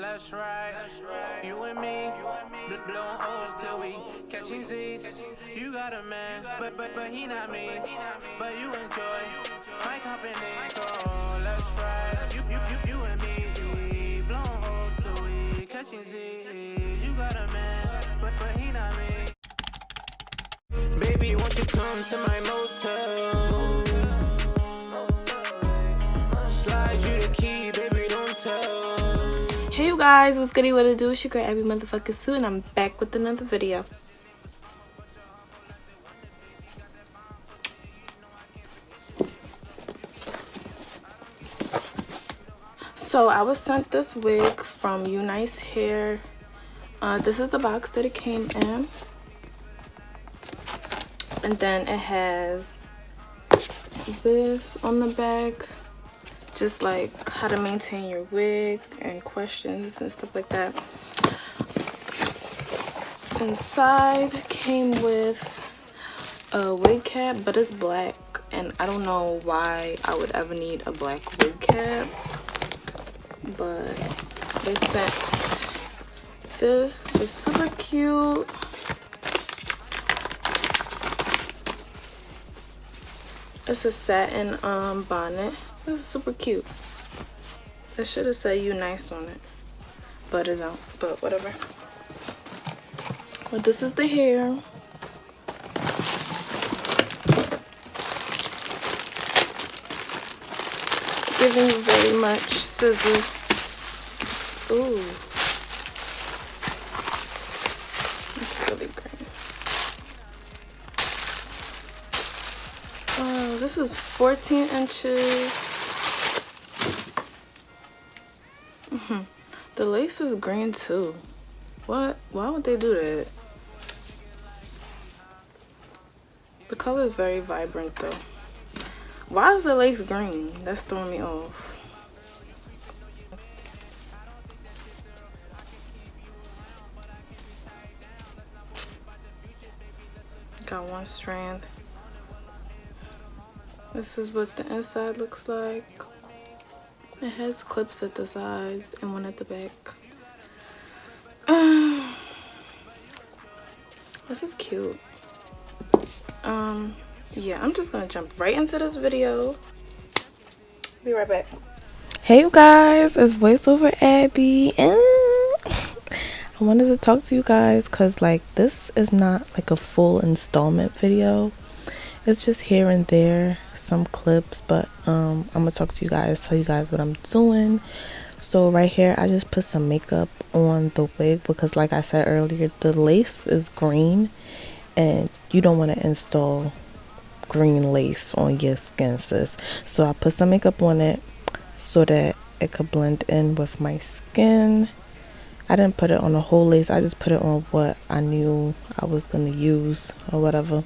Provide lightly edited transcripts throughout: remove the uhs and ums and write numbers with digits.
let's ride. You and me, blowing O's till we catching Z's. You got a man, but he not me. But you enjoy my company, so let's ride. You and me, blowing O's till we catching Z's. You got a man, but he not me. Baby, won't you come to my motel? Slide you the key, baby, don't tell. Hey you guys, what's goody, what it do? It's your girl Abi-Sue, and I'm back with another video. So I was sent this wig from Unice hair. This is the box that it came in, and then it has this on the back, just like how to maintain your wig and questions and stuff like that. Inside came with a wig cap, but it's black, and I don't know why I would ever need a black wig cap, but they sent this. It's super cute. It's a satin bonnet. This is super cute. It should have said Unice on it, but it's out. But whatever. But this is the hair. Giving very much sizzle. Ooh, it's really great. Oh, this is 14 inches. The lace is green too. What? Why would they do that? The color is very vibrant though. Why is the lace green? That's throwing me off. Got one strand. This is what the inside looks like. It has clips at the sides and one at the back. This is cute. Yeah, I'm just gonna jump right into this video. Be right back. Hey you guys, it's voiceover Abby. I wanted to talk to you guys because like this is not like a full installment video. It's just here and there, some clips, but I'm gonna talk to you guys, tell you guys what I'm doing. So right here I just put some makeup on the wig because like I said earlier, the lace is green and you don't want to install green lace on your skin, sis. So I put some makeup on it so that it could blend in with my skin. I didn't put it on the whole lace, I just put it on what I knew I was gonna use or whatever.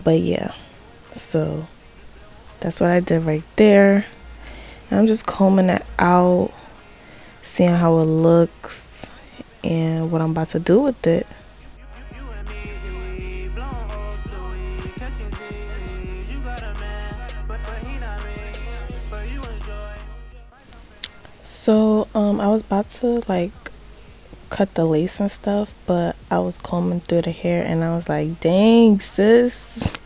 But yeah, so that's what I did right there. And I'm just combing it out, seeing how it looks and what I'm about to do with it. So I was about to like cut the lace and stuff, but I was combing through the hair and I was like, dang sis,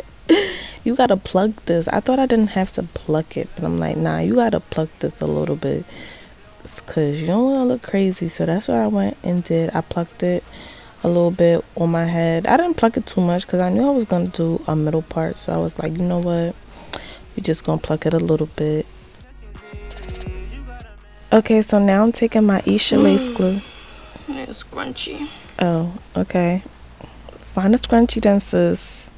you gotta pluck this. I thought I didn't have to pluck it, but I'm like, nah, you gotta pluck this a little bit because you don't want to look crazy. So that's what I went and did. I plucked it a little bit on my head. I didn't pluck it too much because I knew I was gonna do a middle part, so I was like, you know what, we're just gonna pluck it a little bit. Okay, so now I'm taking my Isha lace glue. It's scrunchy. Oh, okay. Find a scrunchie then, sis.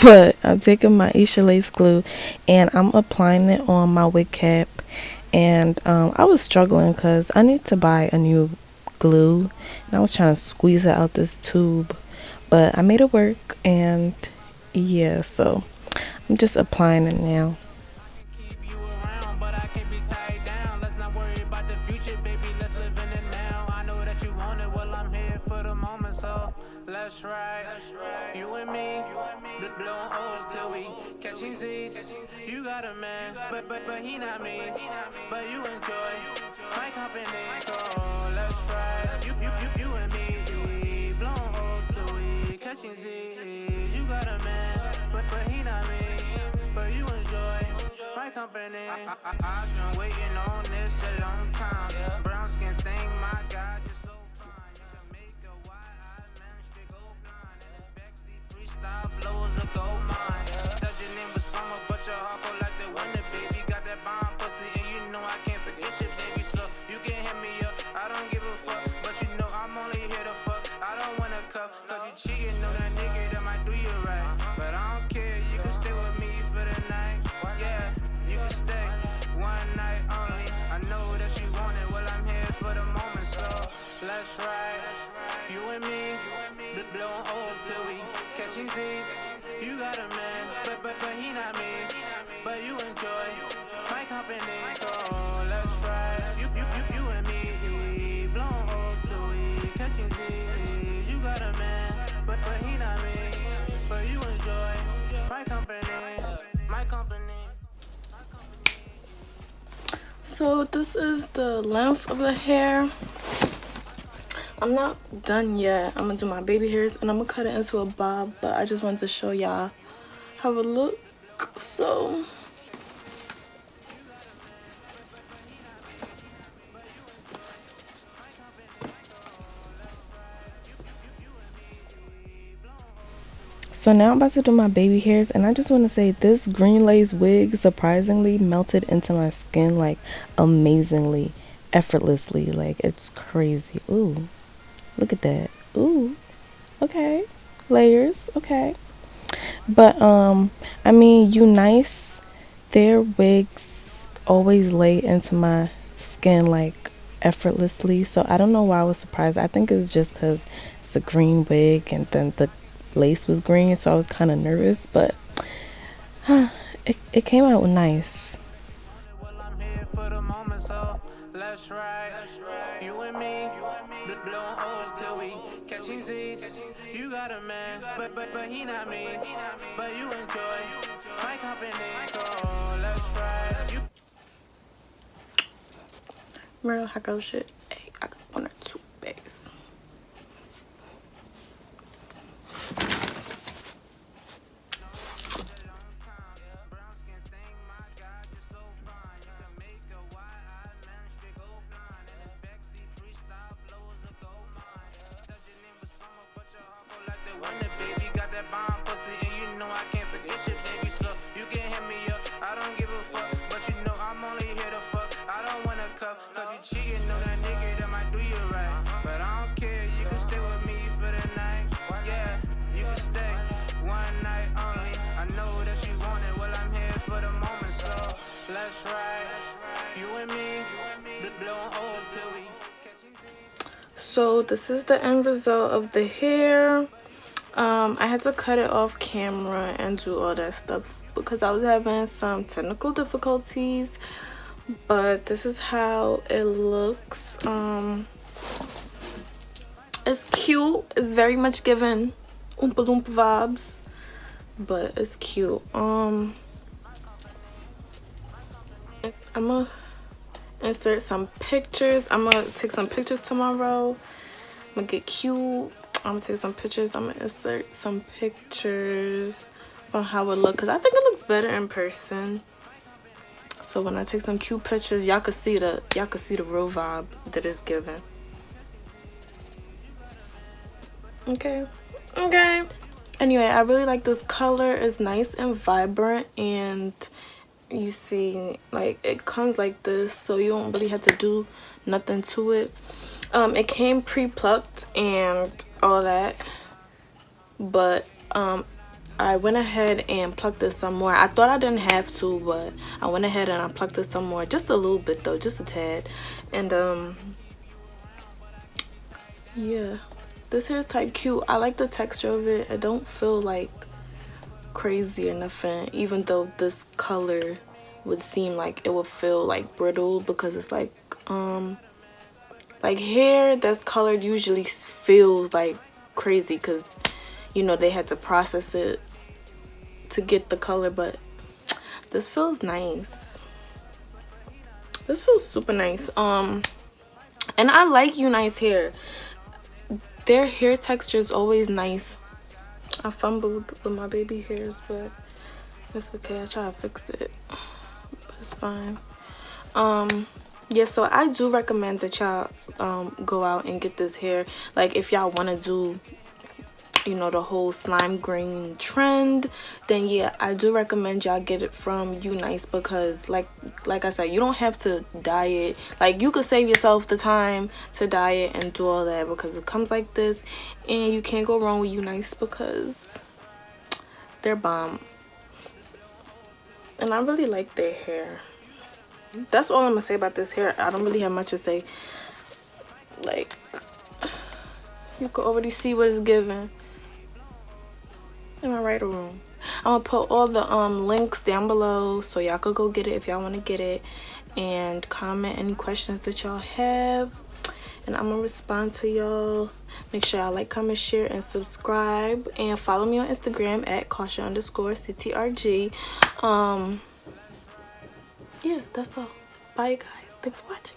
But I'm taking my Isha lace glue and I'm applying it on my wig cap. And I was struggling because I need to buy a new glue. And I was trying to squeeze it out this tube. But I made it work. And yeah, so I'm just applying it now. Let's ride. You and me, blowing O's till we catching Z's. You got a man, but he not me. But you enjoy my company, so catching Z's. You got a man, but he not me. But you enjoy my company. I've been waiting on this a long time. Brown skin thing, my God, you're so fine. You can make a wide-eyed man straight go blind. And his backseat freestyle flows a gold mine. Said your name was Summer, but your heart cold like the winter, baby. Got that bomb pussy, and you know I can't forget you, baby. So you can hit me up, I don't give a fuck. But you know I'm only here to fuck. I don't want a cup, cause you cheating on that nigga that might do you right. But I don't care, you can stay with me for the night. Yeah, you can stay one night only. I know that you want it, well I'm here for the moment, so let's ride. You and me, blowing O's till we catching Z's. You got a man, but he not me. But you enjoy my company, so let's ride. You and me, blowing O's till we catching Z's. You got a man, but he not me. But you enjoy my company, my company. So this is the length of the hair. I'm not done yet. I'm gonna do my baby hairs and I'm gonna cut it into a bob, but I just wanted to show y'all how it look. So now I'm about to do my baby hairs, and I just want to say this green lace wig surprisingly melted into my skin like amazingly, effortlessly. Like it's crazy. Ooh, look at that. Ooh, okay, layers. Okay, but I mean, Unice, their wigs always lay into my skin like effortlessly. So I don't know why I was surprised. I think it's just because it's a green wig and then the lace was green, so I was kind of nervous, but it came out nice. Well, I'm here for the moment, so let's ride. You and me, blowing O's till we catching Z's. You got a man, but he not me. But you enjoy my company, so let's ride. Real hot girl shit. Hey, I got 1 or 2 bags. Baby got that bomb pussy, and you know I can't forget you, baby. So you can hit me up, I don't give a fuck. But you know I'm only here to fuck. I don't want a cup, cause you cheating on that nigga that might do you right. But I don't care, you can stay with me for the night. Yeah, you can stay one night only. I know that you want it, well I'm here for the moment, so let's ride. You and me, blowing O's till we catching Z's. So this is the end result of the hair. I had to cut it off camera and do all that stuff because I was having some technical difficulties, but this is how it looks. It's cute. It's very much given Oompa Loompa vibes, but it's cute. I'm gonna insert some pictures. I'm gonna take some pictures tomorrow. I'm gonna get cute. I'm gonna take some pictures. I'm gonna insert some pictures on how it looks, because I think it looks better in person. So when I take some cute pictures, y'all can see the real vibe that it's given. Okay. Anyway, I really like this color. It's nice and vibrant, and you see, like, it comes like this, so you don't really have to do nothing to it. It came pre-plucked and all that, but I went ahead and plucked it some more. I thought I didn't have to, but I went ahead and I plucked it some more, just a little bit though, just a tad. And yeah, this hair is type cute. I like the texture of it. It don't feel like crazy or nothing, even though this color would seem like it would feel like brittle, because it's like hair that's colored usually feels like crazy, because you know they had to process it to get the color. But this feels nice. This feels super nice. And I like Unice hair. Their hair texture is always nice. I fumbled with my baby hairs, but it's okay. I try to fix it, but it's fine. Yeah, so I do recommend that y'all go out and get this hair. Like, if y'all want to do, you know, the whole slime green trend, then yeah, I do recommend y'all get it from Unice, because like I said, you don't have to dye it. Like, you could save yourself the time to dye it and do all that, because it comes like this, and you can't go wrong with Unice because they're bomb. And I really like their hair. That's all I'm gonna say about this hair. I don't really have much to say. Like, you can already see what it's giving. Am I right or wrong? I'm gonna put all the links down below so y'all could go get it if y'all want to get it, and comment any questions that y'all have, and I'm gonna respond to y'all. Make sure y'all like, comment, share, and subscribe, and follow me on Instagram at Kasha_CTRG. Yeah, that's all. Bye, guys. Thanks for watching.